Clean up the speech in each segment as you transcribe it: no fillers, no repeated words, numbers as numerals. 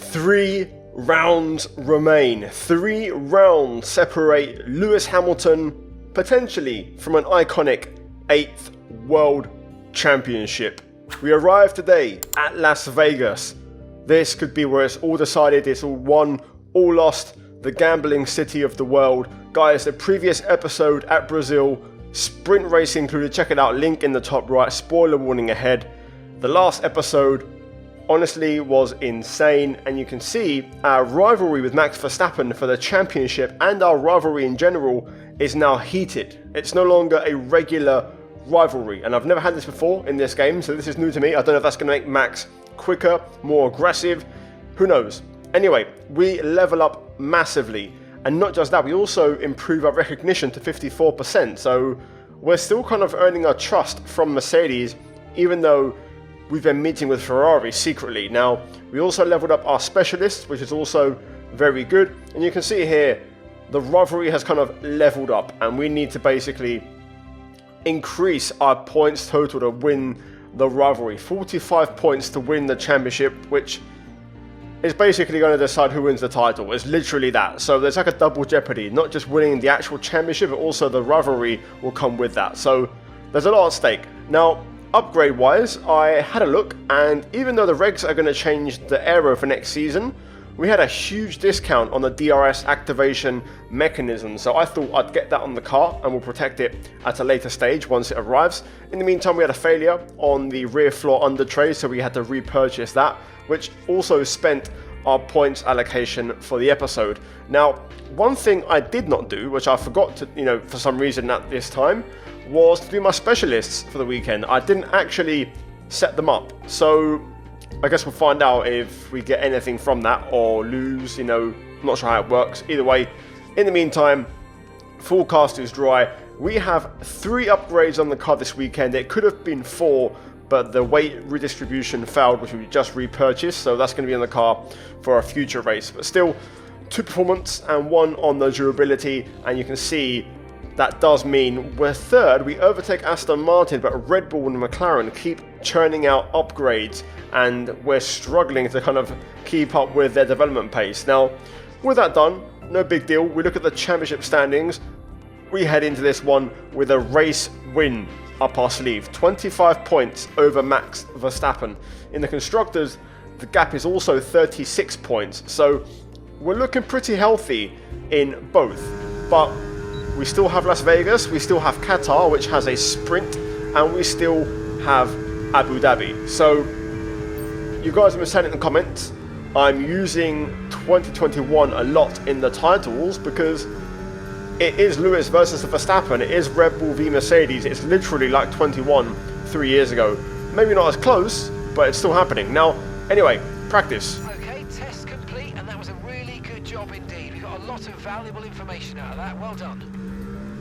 3 rounds remain. 3 rounds separate Lewis Hamilton potentially from an iconic 8th World Championship. We arrive today at Las Vegas. This could be where it's all decided, it's all won, all lost, the gambling city of the world. Guys, the previous episode at Brazil, sprint race included, check it out, link in the top right, spoiler warning ahead. The last episode honestly was insane, and you can see our rivalry with Max Verstappen for the championship and our rivalry in general is now heated. It's no longer a regular rivalry, and I've never had this before in this game, so this is new to me. I don't know if that's going to make Max quicker, more aggressive, who knows. Anyway, we level up massively, and not just that, we also improve our recognition to 54%, so we're still kind of earning our trust from Mercedes, even though we've been meeting with Ferrari secretly. Now, we also leveled up our specialists, which is also very good. And you can see here, the rivalry has kind of leveled up, and we need to basically increase our points total to win the rivalry. 45 points to win the championship, which is basically going to decide who wins the title. It's literally that. So there's like a double jeopardy, not just winning the actual championship, but also the rivalry will come with that. So there's a lot at stake. Now, upgrade wise, I had a look, and even though the regs are going to change the aero for next season, we had a huge discount on the DRS activation mechanism, so I thought I'd get that on the car and we'll protect it at a later stage once it arrives. In the meantime, we had a failure on the rear floor under tray, so we had to repurchase that, which also spent our points allocation for the episode. Now, one thing I did not do, which I forgot to, for some reason at this time, was to do my specialists for the weekend. I didn't actually set them up, so I guess we'll find out if we get anything from that or lose, I'm not sure how it works. Either way, in the meantime, forecast is dry. We have 3 upgrades on the car this weekend. It could have been 4, but the weight redistribution failed, which we just repurchased, so that's going to be in the car for a future race. But still, 2 performance and 1 on the durability, and you can see that does mean we're 3rd. We overtake Aston Martin, but Red Bull and McLaren keep churning out upgrades, and we're struggling to kind of keep up with their development pace. Now, with that done, no big deal. We look at the championship standings. We head into this one with a race win up our sleeve. 25 points over Max Verstappen. In the Constructors, the gap is also 36 points. So we're looking pretty healthy in both. But we still have Las Vegas, we still have Qatar, which has a sprint, and we still have Abu Dhabi. So you guys have been saying in the comments, I'm using 2021 a lot in the titles because it is Lewis versus Verstappen, it is Red Bull v Mercedes. It's literally like 21 3 years ago. Maybe not as close, but it's still happening. Now, anyway, practice. Okay, test complete, and that was a really good job indeed. We got a lot of valuable information out of that. Well done.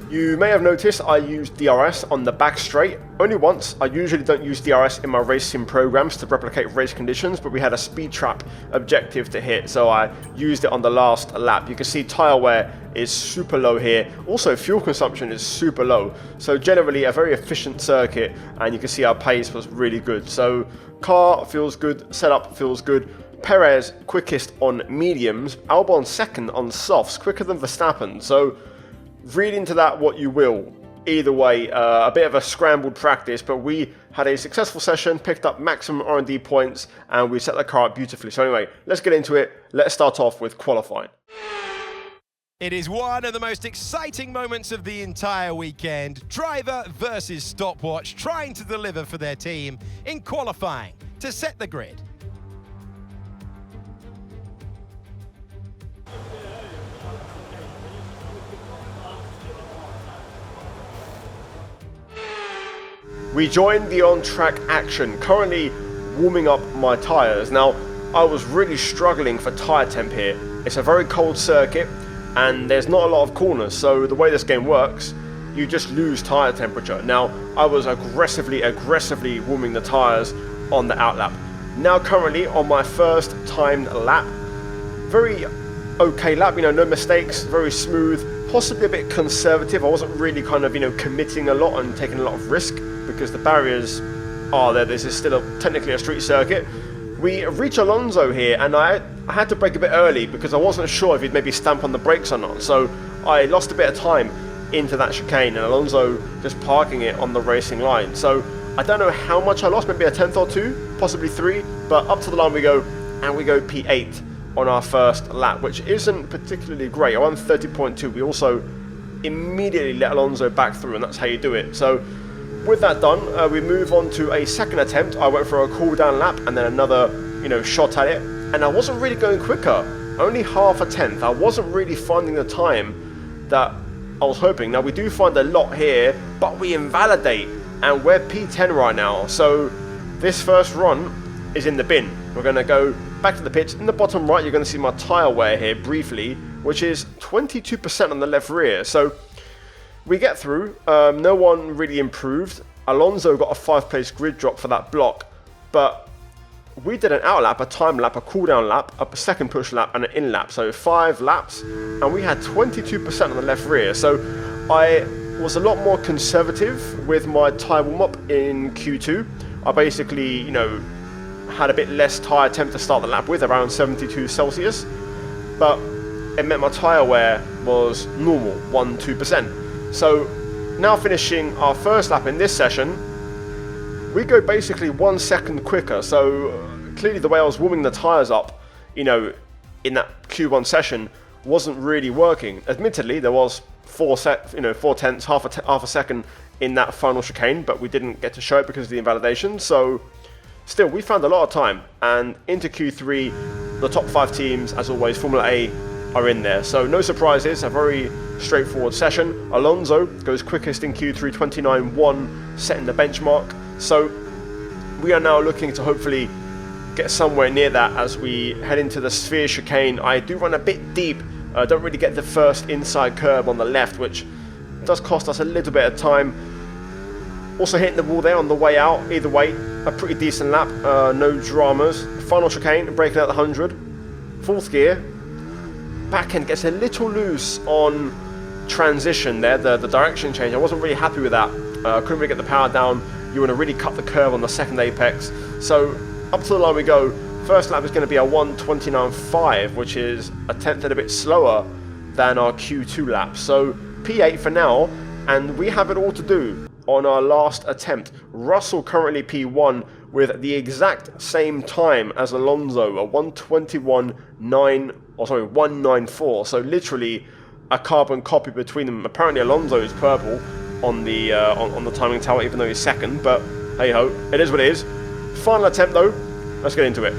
You may have noticed I used DRS on the back straight only once. I usually don't use DRS in my racing programs to replicate race conditions, but we had a speed trap objective to hit, so I used it on the last lap. You can see tyre wear is super low here. Also, fuel consumption is super low. So generally a very efficient circuit, and you can see our pace was really good. So car feels good, setup feels good. Perez quickest on mediums, Albon second on softs, quicker than Verstappen. So read into that what you will. Either way, a bit of a scrambled practice, but we had a successful session, picked up maximum R&D points, and we set the car up beautifully. So anyway, let's get into it. Let's start off with qualifying. It is one of the most exciting moments of the entire weekend. Driver versus stopwatch trying to deliver for their team in qualifying to set the grid. We joined the on-track action, currently warming up my tyres. Now, I was really struggling for tyre temp here. It's a very cold circuit, and there's not a lot of corners, so the way this game works, you just lose tyre temperature. Now, I was aggressively warming the tyres on the outlap. Now currently on my first timed lap, very okay lap, no mistakes, very smooth, possibly a bit conservative. I wasn't really kind of, committing a lot and taking a lot of risk because the barriers are there. This is still technically a street circuit. We reach Alonso here, and I I had to brake a bit early because I wasn't sure if he'd maybe stamp on the brakes or not. So I lost a bit of time into that chicane, and Alonso just parking it on the racing line. So I don't know how much I lost, maybe a tenth or two, possibly 3, but up to the line we go, and we go P8 on our first lap, which isn't particularly great. I won 30.2. We also immediately let Alonso back through, and that's how you do it. So with that done, we move on to a second attempt. I went for a cool down lap and then another, shot at it, and I wasn't really going quicker, only half a tenth. I wasn't really finding the time that I was hoping. Now we do find a lot here, but we invalidate, and we're P10 right now. So this first run is in the bin. We're going to go back to the pits. In the bottom right, you're going to see my tyre wear here briefly, which is 22% on the left rear. So we get through. No one really improved. Alonso got a 5-place grid drop for that block, but we did an out lap, a time lap, a cool down lap, a second push lap, and an in lap. So 5 laps, and we had 22% on the left rear. So I was a lot more conservative with my tyre warm up in Q2. I basically, had a bit less tyre temp to start the lap with, around 72 Celsius, but it meant my tyre wear was normal, 1-2%. So now finishing our first lap in this session, we go basically 1 second quicker. So clearly the way I was warming the tyres up, in that Q1 session wasn't really working. Admittedly, there was 4 tenths, half a second in that final chicane, but we didn't get to show it because of the invalidation. So still, we found a lot of time, and into Q3, the top 5 teams, as always, Formula A, are in there. So no surprises, a very straightforward session. Alonso goes quickest in Q3, 29.1, setting the benchmark. So we are now looking to hopefully get somewhere near that as we head into the sphere chicane. I do run a bit deep, don't really get the first inside curb on the left, which does cost us a little bit of time. Also hitting the wall there on the way out. Either way, a pretty decent lap, no dramas. Final chicane, braking out the 100. 4th gear. Back end gets a little loose on transition there, the direction change. I wasn't really happy with that. Couldn't really get the power down. You want to really cut the curve on the second apex. So up to the line we go. First lap is going to be a 1:29.5, which is a tenth and a bit slower than our Q2 lap. So P8 for now, and we have it all to do on our last attempt. Russell currently P1 with the exact same time as Alonso, a 1:21.194. So literally a carbon copy between them. Apparently Alonso is purple on the timing tower, even though he's second. But hey ho, it is what it is. Final attempt though. Let's get into it.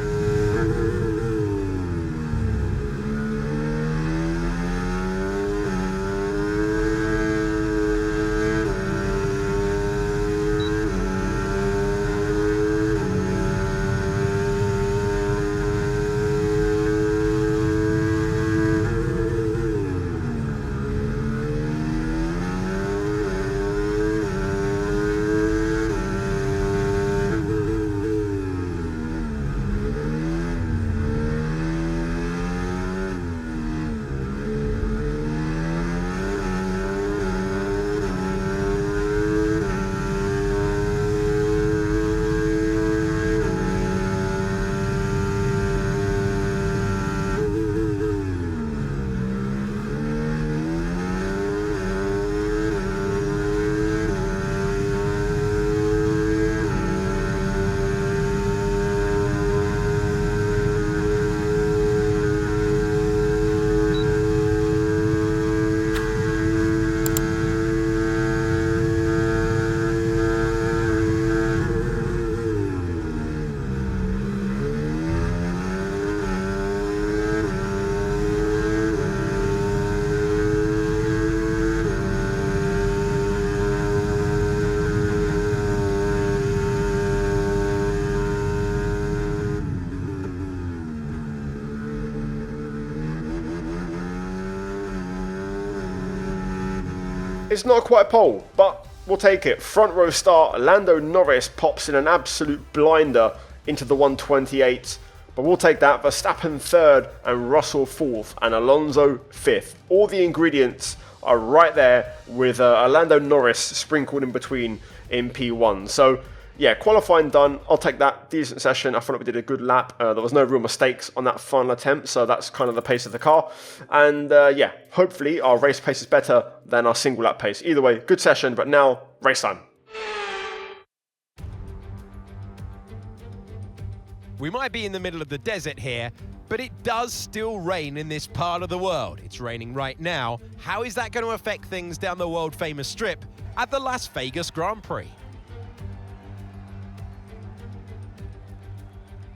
It's not quite pole, but we'll take it. Front row start, Lando Norris pops in an absolute blinder into the 128. But we'll take that. Verstappen 3rd and Russell 4th and Alonso 5th. All the ingredients are right there with Lando Norris sprinkled in between in P1. So yeah, qualifying done. I'll take that. Decent session. I thought we did a good lap. There was no real mistakes on that final attempt, so that's kind of the pace of the car. And yeah, hopefully our race pace is better than our single lap pace. Either way, good session, but now race time. We might be in the middle of the desert here, but it does still rain in this part of the world. It's raining right now. How is that going to affect things down the world-famous strip at the Las Vegas Grand Prix?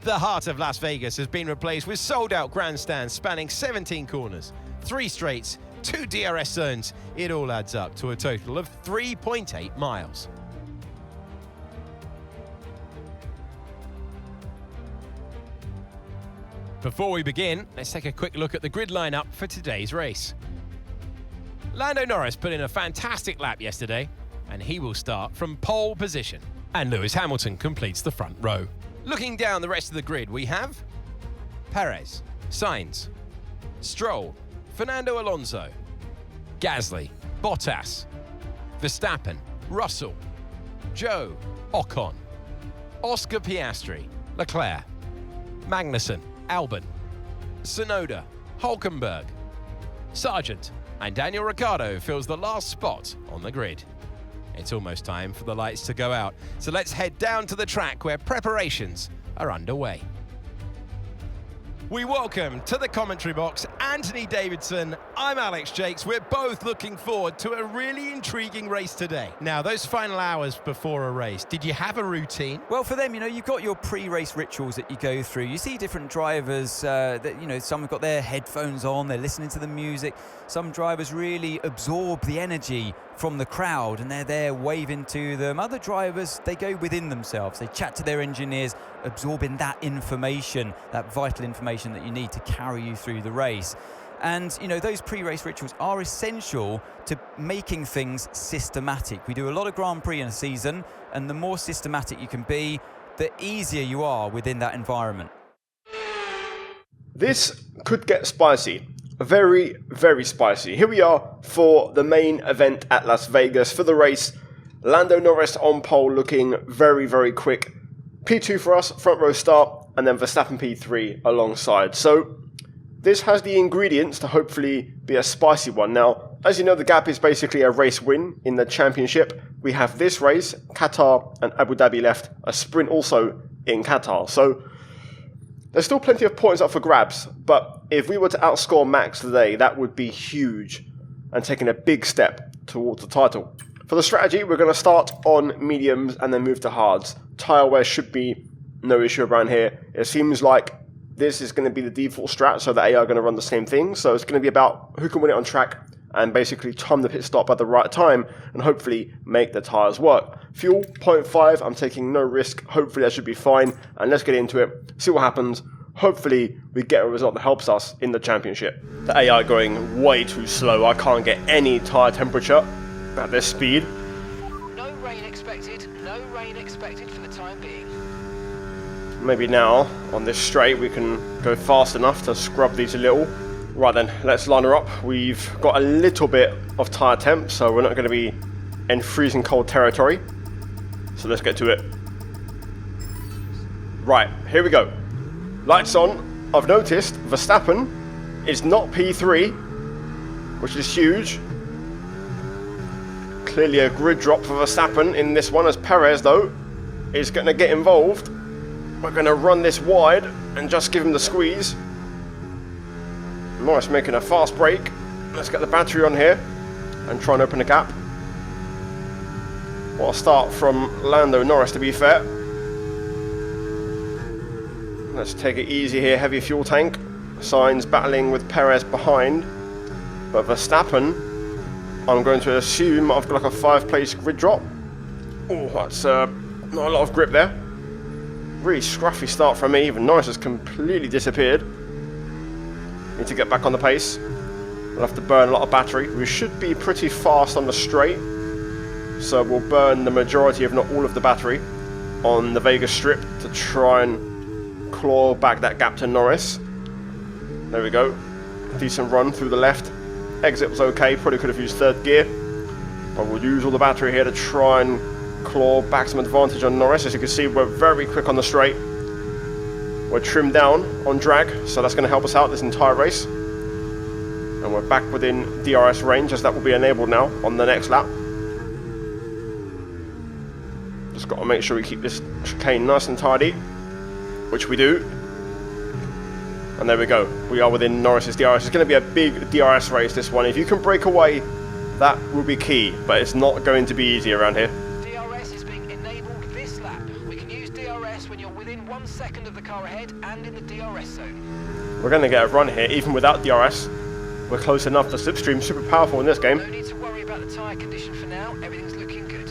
The heart of Las Vegas has been replaced with sold-out grandstands spanning 17 corners, 3 straights, 2 DRS zones. It all adds up to a total of 3.8 miles. Before we begin, let's take a quick look at the grid lineup for today's race. Lando Norris put in a fantastic lap yesterday, and he will start from pole position. And Lewis Hamilton completes the front row. Looking down the rest of the grid, we have Perez, Sainz, Stroll, Fernando Alonso, Gasly, Bottas, Verstappen, Russell, Zhou, Ocon, Oscar Piastri, Leclerc, Magnussen, Albon, Tsunoda, Hülkenberg, Sargent, and Daniel Ricciardo fills the last spot on the grid. It's almost time for the lights to go out, so let's head down to the track where preparations are underway. We welcome to the commentary box Anthony Davidson. I'm Alex Jakes. We're both looking forward to a really intriguing race today. Now, those final hours before a race, did you have a routine? Well, for them, you know, you've got your pre-race rituals that you go through. You see different drivers that, you know, some have got their headphones on, they're listening to the music. Some drivers really absorb the energy from the crowd and they're there waving to them. Other drivers, they go within themselves. They chat to their engineers, absorbing that information, that vital information that you need to carry you through the race. And, you know, those pre-race rituals are essential to making things systematic. We do a lot of Grand Prix in a season, and the more systematic you can be, the easier you are within that environment. This could get spicy. Very, very spicy. Here we are for the main event at Las Vegas. For the race, Lando Norris on pole looking very, very quick. P2 for us, front row start, and then Verstappen P3 alongside. So this has the ingredients to hopefully be a spicy one. Now, as you know, the gap is basically a race win in the championship. We have this race, Qatar and Abu Dhabi left, a sprint also in Qatar. So there's still plenty of points up for grabs, but if we were to outscore Max today, that would be huge and taking a big step towards the title. For the strategy, we're going to start on mediums and then move to hards. Tyre wear should be no issue around here. It seems like this is going to be the default strat, so the AI are going to run the same thing. So it's going to be about who can win it on track and basically time the pit stop at the right time and hopefully make the tyres work. Fuel, 0.5, I'm taking no risk. Hopefully that should be fine. And let's get into it, see what happens. Hopefully we get a result that helps us in the championship. The AI going way too slow. I can't get any tyre temperature at this speed. No rain expected. No rain expected for the time being. Maybe now, on this straight, we can go fast enough to scrub these a little. Right then, let's line her up. We've got a little bit of tyre temp, so we're not going to be in freezing cold territory. So let's get to it. Right, here we go. Lights on. I've noticed Verstappen is not P3, which is huge. Clearly a grid drop for Verstappen in this one, as Perez, though, is going to get involved. We're going to run this wide and just give him the squeeze. Norris making a fast break. Let's get the battery on here and try and open a gap. What a start from Lando Norris, to be fair. Let's take it easy here, heavy fuel tank. Sainz battling with Perez behind. But Verstappen, I'm going to assume I've got like a 5-place grid drop. Oh, that's not a lot of grip there. Really scruffy start from me. Even Norris has completely disappeared. Need to get back on the pace. We'll have to burn a lot of battery. We should be pretty fast on the straight. So we'll burn the majority, if not all of the battery on the Vegas strip to try and claw back that gap to Norris. There we go. Decent run through the left. Exit was okay. Probably could have used third gear. But we'll use all the battery here to try and claw back some advantage on Norris. As you can see, we're very quick on the straight. We're trimmed down on drag, so that's going to help us out this entire race. And we're back within DRS range, as that will be enabled now on the next lap. Just got to make sure we keep this chicane nice and tidy, which we do. And there we go. We are within Norris's DRS. It's going to be a big DRS race, this one. If you can break away, that will be key. But it's not going to be easy around here. DRS is being enabled this lap. We can use DRS when you're within 1 second of the car ahead and in the DRS zone. We're going to get a run here, even without DRS. We're close enough. The slipstream super powerful in this game. No need to worry about the tyre condition for now. Everything's looking good.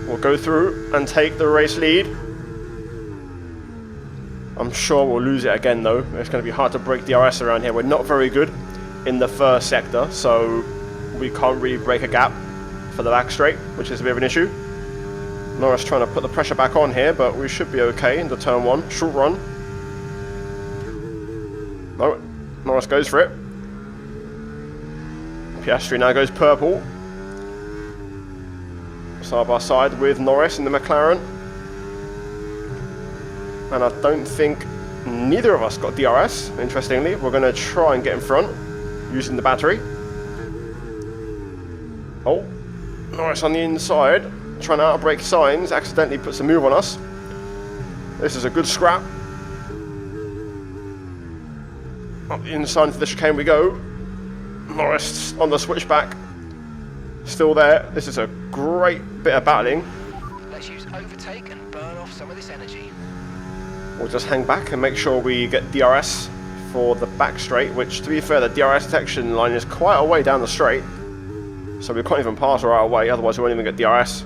We'll go through and take the race lead. I'm sure we'll lose it again though. It's going to be hard to break DRS around here. We're not very good in the first sector, so we can't really break a gap for the back straight, which is a bit of an issue. Norris trying to put the pressure back on here, but we should be okay into turn 1. Short run. No, Norris goes for it. Piastri now goes purple. Side by side with Norris in the McLaren. And I don't think neither of us got DRS, interestingly. We're going to try and get in front using the battery. Oh, Norris on the inside, trying to outbrake Sainz, accidentally puts a move on us. This is a good scrap. Up the inside into the chicane we go. Norris on the switchback, still there. This is a great bit of battling. Let's use overtake and burn off some of this energy. We'll just hang back and make sure we get DRS for the back straight, which, to be fair, the DRS detection line is quite a way down the straight. So we can't even pass right away, otherwise we won't even get DRS.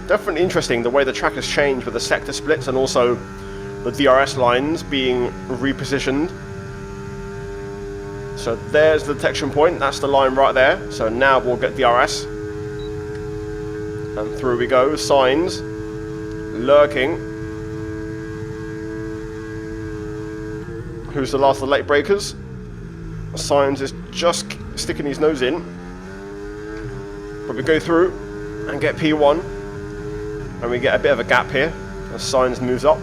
Definitely interesting the way the track has changed with the sector splits and also the DRS lines being repositioned. So there's the detection point, that's the line right there. So now we'll get DRS. And through we go, Sainz lurking. Who's the last of the late breakers? Sainz is just sticking his nose in. But we go through and get P1. And we get a bit of a gap here as Sainz moves up.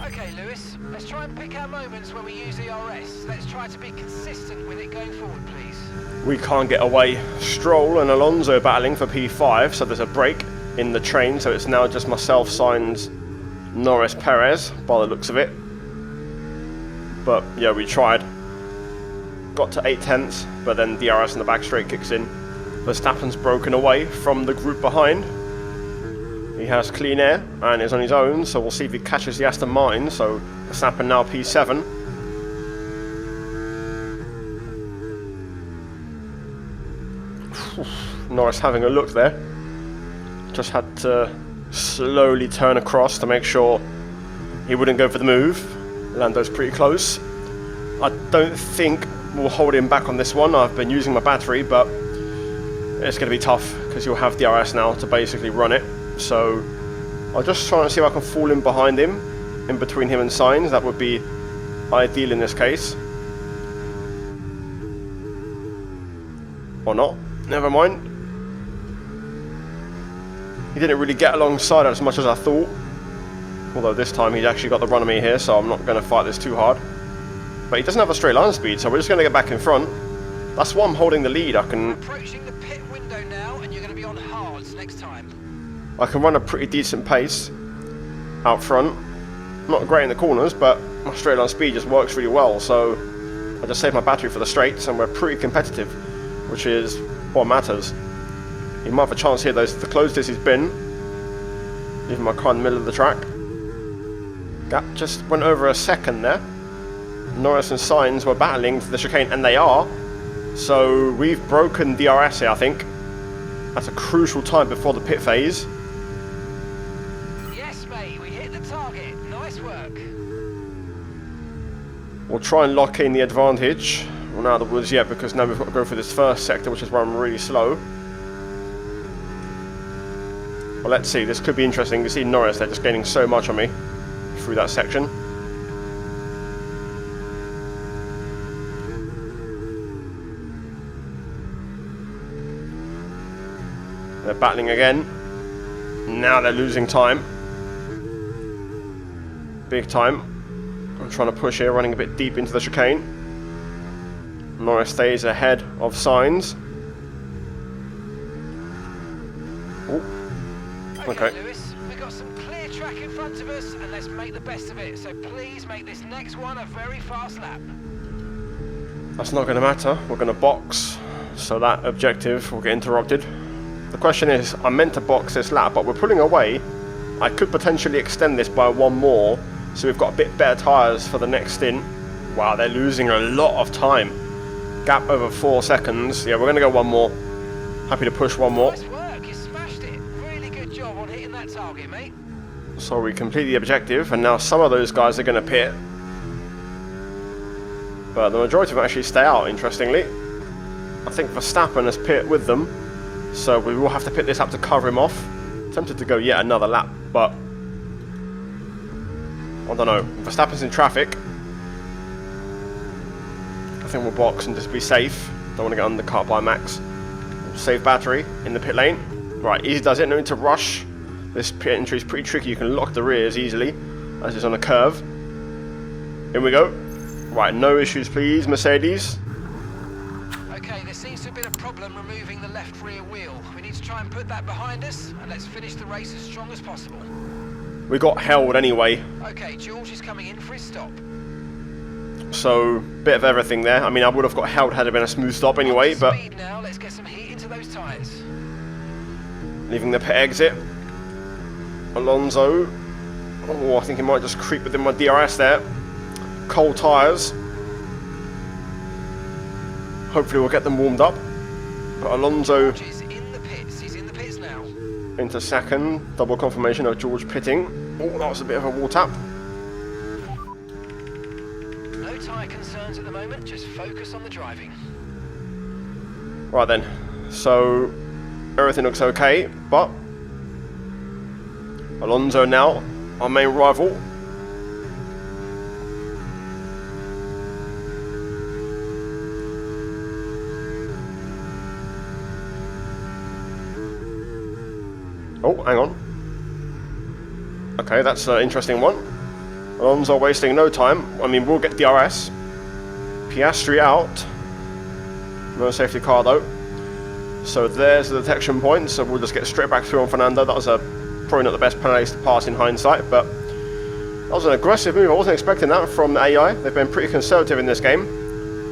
Okay, Lewis, let's try and pick our moments when we use ERS. Let's try to be consistent with it going forward, please. We can't get away. Stroll and Alonso battling for P5, so there's a break in the train, so it's now just myself, Sainz, Norris, Perez, by the looks of it. But yeah, we tried. Got to 8/10, but then DRS in the back straight kicks in. Verstappen's broken away from the group behind. He has clean air and is on his own, so we'll see if he catches the Aston Martin. So Verstappen now P7. Norris having a look there. Just had to slowly turn across to make sure he wouldn't go for the move. Lando's pretty close. I don't think we'll hold him back on this one. I've been using my battery, but it's going to be tough because you'll have DRS now to basically run it. So I'll just try and see if I can fall in behind him, in between him and Sainz. That would be ideal in this case. Or not. Never mind. He didn't really get alongside as much as I thought. Although this time he's actually got the run of me here, so I'm not going to fight this too hard. But he doesn't have a straight line speed, so we're just going to get back in front. That's why I'm holding the lead. I can Approaching the pit window now, and you're going to be on hards next time. run a pretty decent pace out front. Not great in the corners, but my straight line speed just works really well. So I just saved my battery for the straights, and we're pretty competitive, which is what matters. He might have a chance here though, the closest he's been. Leaving my car in the middle of the track. Gap just went over a second there. Norris and Sainz were battling for the chicane, and they are. So we've broken DRS here, I think. That's a crucial time before the pit phase. Yes, mate, we hit the target. Nice work. We'll try and lock in the advantage. Well, not out of the woods yet, because now we've got to go for this first sector, which is where I'm really slow. Well, let's see. This could be interesting. You see Norris, they're just gaining so much on me through that section. They're battling again. now they're losing time. Big time. I'm trying to push here, running a bit deep into the chicane. Norris stays ahead of Sainz. Okay. Lewis, we've got some clear track in front of us, and let's make the best of it. So please make this next one a very fast lap. That's not going to matter. We're going to box, so that objective will get interrupted. The question is, I'm meant to box this lap, but we're pulling away. I could potentially extend this by one more, so we've got a bit better tyres for the next stint. Wow, they're losing a lot of time. Gap over 4 seconds. Yeah, we're going to go one more. Happy to push one more. Nice work, you smashed it. Really good job on hitting that target, mate. So we complete the objective, and now some of those guys are going to pit. But the majority of them actually stay out, interestingly. I think Verstappen has pit with them, so we will have to pit this up to cover him off. Tempted to go yet another lap, but I don't know. Verstappen's in traffic. I think we'll box and just be safe. Don't want to get undercut by Max. Save battery in the pit lane. Right, easy does it. No need to rush. This pit entry is pretty tricky. You can lock the rears easily, as it's on a curve. In we go. Right, no issues, please, Mercedes. Okay, there seems to have been a problem removing the left rear wheel. We need to try and put that behind us, and let's finish the race as strong as possible. We got held anyway. Okay, George is coming in for his stop. So, bit of everything there. I mean, I would have got held had it been a smooth stop anyway, but Speed now, let's get some heat into those tyres. leaving the pit exit. Alonso. Oh, I think he might just creep within my DRS there. Cold tyres. Hopefully we'll get them warmed up. But Alonso George is in the pits. He's in the pits now. into second. Double confirmation of George pitting. Oh, that was a bit of a wall tap. No tyre concerns at the moment. Just focus on the driving. Right then. So everything looks okay, but Alonso now, our main rival. Oh, hang on. Okay, that's an interesting one. Alonso wasting no time. I mean, we'll get DRS. Piastri out. No safety car though. So there's the detection point, so we'll just get straight back through on Fernando. That was probably not the best place to pass in hindsight, but that was an aggressive move. I wasn't expecting that from the AI. They've been pretty conservative in this game.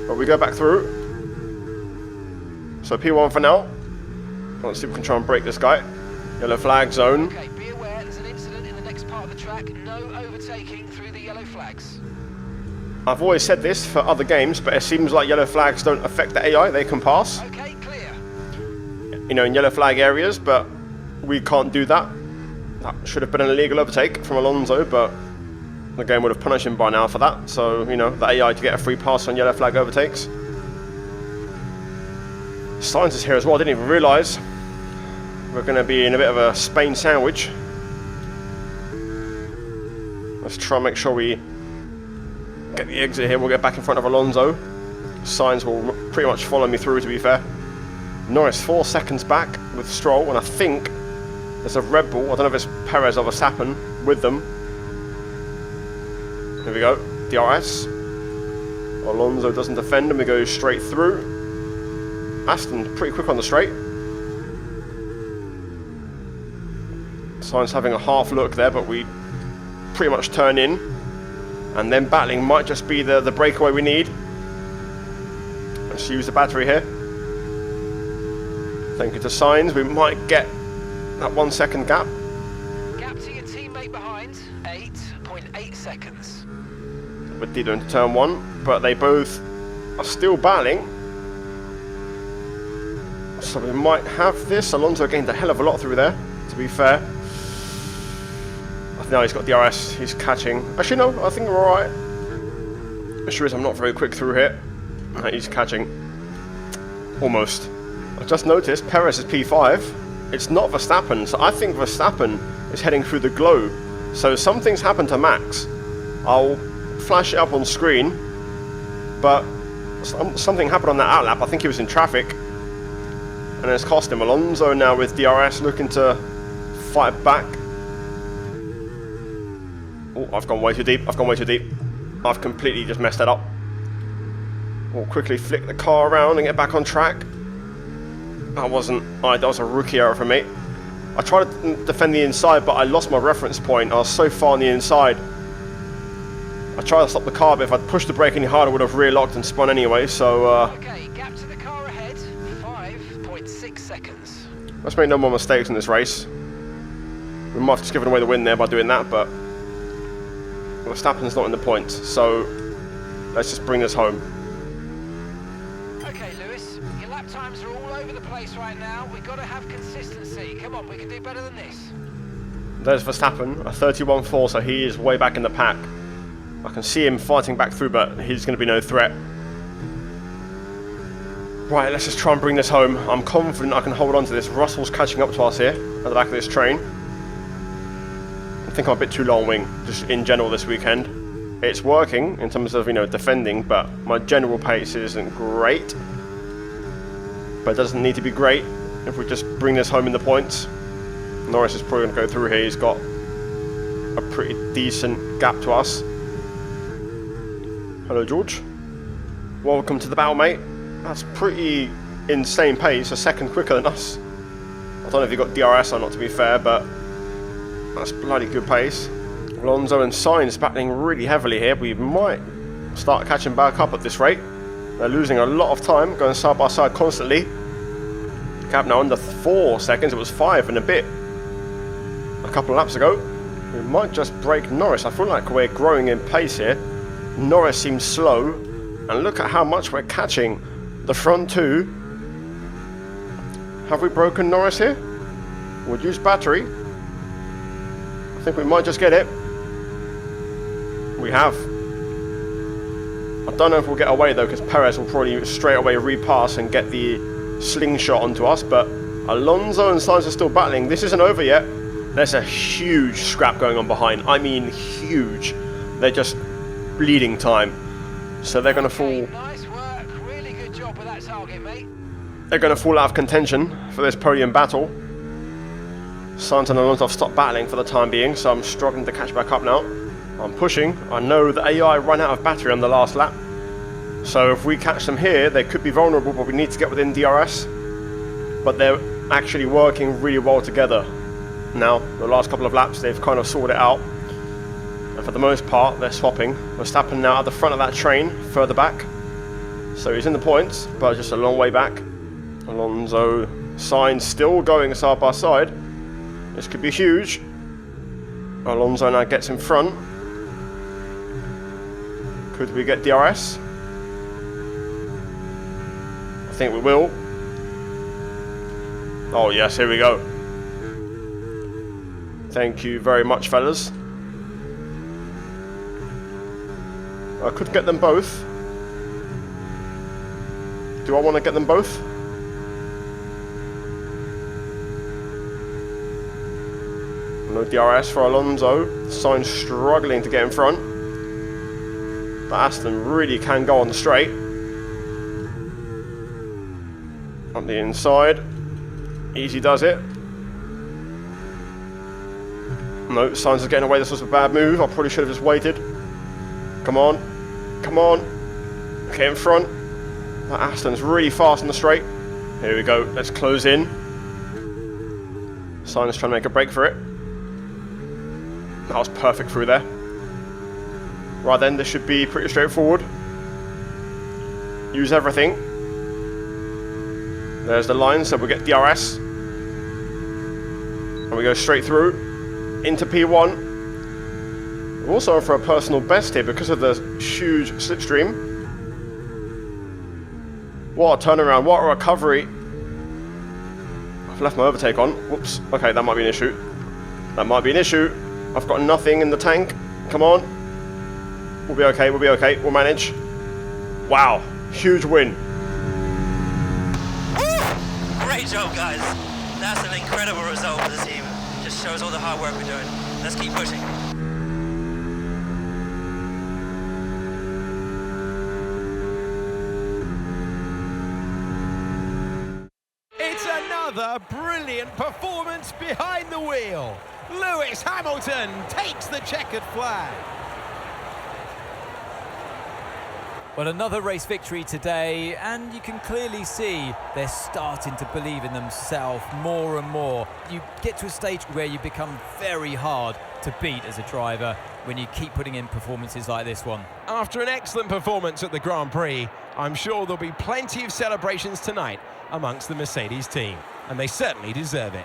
But we go back through. So P1 for now. Let's see if we can try and break this guy. Yellow flag zone. Okay, be aware there's an incident in the next part of the track. No overtaking through the yellow flags. I've always said this for other games, but it seems like yellow flags don't affect the AI. They can pass, Okay, clear. you know, in yellow flag areas, but we can't do that. That should have been an illegal overtake from Alonso, but the game would have punished him by now for that. So, you know, the AI to get a free pass on yellow flag overtakes. Sainz is here as well. I didn't even realise. We're going to be in a bit of a Spain sandwich. Let's try and make sure we get the exit here. We'll get back in front of Alonso. Sainz will pretty much follow me through, to be fair. Norris 4 seconds back with Stroll, and I think there's a Red Bull. I don't know if it's Perez or Verstappen with them. Here we go. DRS. Alonso doesn't defend, and we go straight through. Aston pretty quick on the straight. Sainz having a half look there, but we pretty much turn in, and then battling might just be the breakaway we need. Let's use the battery here. Thank you to Sainz. We might get that 1 second gap. Gap to your teammate behind, 8.8 seconds. With Dido into turn 1, but they both are still battling. So we might have this. Alonso gained a hell of a lot through there, to be fair. Now he's got DRS, he's catching. Actually no, I think we're alright. Issue is I'm not very quick through here. He's catching. Almost. I just noticed Perez is P5. It's not Verstappen, so I think Verstappen is heading through the globe. So something's happened to Max. I'll flash it up on screen, but something happened on that outlap. I think he was in traffic, and it's cost him. Alonso now with DRS looking to fight back. Oh, I've gone way too deep. I've gone way too deep. I've completely just messed that up. We'll quickly flick the car around and get back on track. That was a rookie error from me. I tried to defend the inside, but I lost my reference point. I was so far on the inside. I tried to stop the car, but if I'd pushed the brake any harder, I would have rear locked and spun anyway, so... Okay, gap to the car ahead, 5.6 seconds. Let's make no more mistakes in this race. We might have just given away the win there by doing that, but... Verstappen's not in the points, so... Let's just bring this home. Okay, Lewis, your lap times are all over the place right now. We've got to have consistency. Come on, we can do better than this. There's Verstappen, a 31.4, so he is way back in the pack. I can see him fighting back through, but he's going to be no threat. Right, let's just try and bring this home. I'm confident I can hold on to this. Russell's catching up to us here at the back of this train. I think I'm a bit too long wing, just in general this weekend. It's working in terms of, defending, but my general pace isn't great. But it doesn't need to be great if we just bring this home in the points. Norris is probably going to go through here. He's got a pretty decent gap to us. Hello, George. Welcome to the battle, mate. That's pretty insane pace, a second quicker than us. I don't know if you got DRS or not, to be fair, but that's bloody good pace. Alonso and Sainz battling really heavily here. We might start catching back up at this rate. They're losing a lot of time, going side by side constantly. Gap now under 4 seconds. It was 5 and a bit a couple of laps ago. We might just break Norris. I feel like we're growing in pace here. Norris seems slow, and look at how much we're catching the front two. Have we broken Norris here? Reduced battery. I think we might just get it. We have. I don't know if we'll get away though, because Perez will probably straight away repass and get the slingshot onto us, but Alonso and Sainz are still battling. This isn't over yet. There's a huge scrap going on behind. I mean huge. They're just bleeding time. So they're going to fall. Nice work. Really good job with that target, mate. They're going to fall out of contention for this podium battle. Sainz and Alonso have stopped battling for the time being, so I'm struggling to catch back up now. I'm pushing. I know the AI ran out of battery on the last lap. So if we catch them here, they could be vulnerable, but we need to get within DRS. But they're actually working really well together. Now, the last couple of laps, they've kind of sorted it out. And for the most part, they're swapping. Verstappen now at the front of that train, further back. So he's in the points, but just a long way back. Alonso, Sainz still going side by side. This could be huge. Alonso now gets in front. Could we get DRS? I think we will. Oh yes, here we go. Thank you very much, fellas. I could get them both. Do I want to get them both? No DRS for Alonso. Sainz struggling to get in front. But Aston really can go on the straight. On the inside. Easy does it. No, Sainz is getting away. This was a bad move. I probably should have just waited. Come on. Come on. Okay, in front. That Aston's really fast on the straight. Here we go. Let's close in. Sainz trying to make a break for it. That was perfect through there. Right then, this should be pretty straightforward. Use everything. There's the line, so we'll get DRS. And we go straight through into P1. We're also for a personal best here because of the huge slipstream. What a turnaround, what a recovery. I've left my overtake on. Whoops. Okay, that might be an issue. That might be an issue. I've got nothing in the tank. Come on. We'll be okay, we'll be okay. We'll manage. Wow. Huge win. Great job, guys. That's an incredible result for the team. Just shows all the hard work we're doing. Let's keep pushing. It's another Another brilliant performance behind the wheel. Lewis Hamilton takes the checkered flag. Well, another race victory today, and you can clearly see they're starting to believe in themselves more and more. You get to a stage where you become very hard to beat as a driver when you keep putting in performances like this one. After an excellent performance at the Grand Prix, I'm sure there'll be plenty of celebrations tonight amongst the Mercedes team, and they certainly deserve it.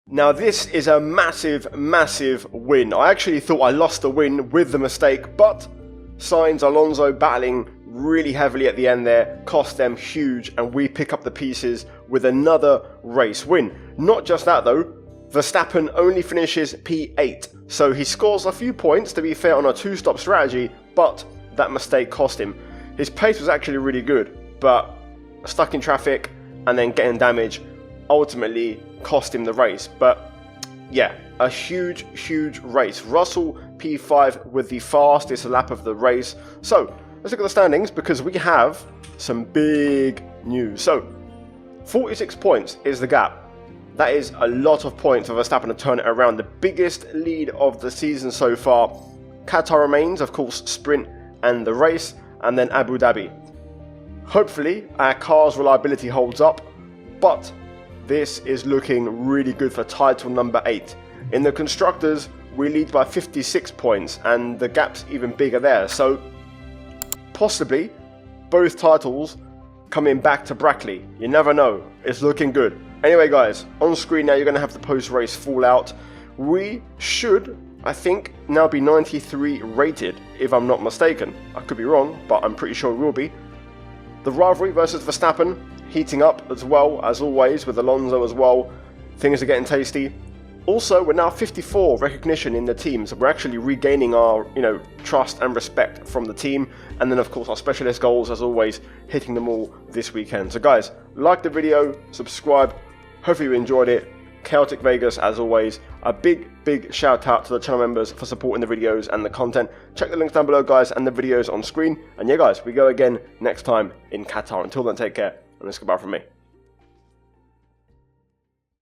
Now this is a massive, massive win. I actually thought I lost the win with the mistake, but Sainz, Alonso battling really heavily at the end there cost them huge, and we pick up the pieces with another race win. Not just that though, Verstappen only finishes P8, so he scores a few points to be fair on a two-stop strategy, but that mistake cost him. His pace was actually really good, but stuck in traffic and then getting damage ultimately cost him the race. But yeah, a huge race. Russell P5 with the fastest lap of the race. So let's look at the standings, because we have some big news. So 46 points is the gap. That is a lot of points for Verstappen to turn it around. The biggest lead of the season so far. Qatar remains, of course, sprint and the race, and then Abu Dhabi. Hopefully our car's reliability holds up, but this is looking really good for title number 8. In the constructors, we lead by 56 points, and the gap's even bigger there. So possibly both titles coming back to Brackley. You never know. It's looking good. Anyway guys, on screen now you're going to have the post-race fallout. We should, I think, now be 93 rated, if I'm not mistaken. I could be wrong, but I'm pretty sure we will be. The rivalry versus Verstappen heating up as well, as always, with Alonso as well. Things are getting tasty. Also, we're now 54 recognition in the team, so we're actually regaining our, trust and respect from the team. And then, of course, our specialist goals, as always, hitting them all this weekend. So, guys, like the video, subscribe. Hopefully you enjoyed it. Chaotic Vegas, as always. A big shout out to the channel members for supporting the videos and the content. Check the links down below, guys, and the videos on screen. And yeah, guys, we go again next time in Qatar. Until then, take care, and it's goodbye from me.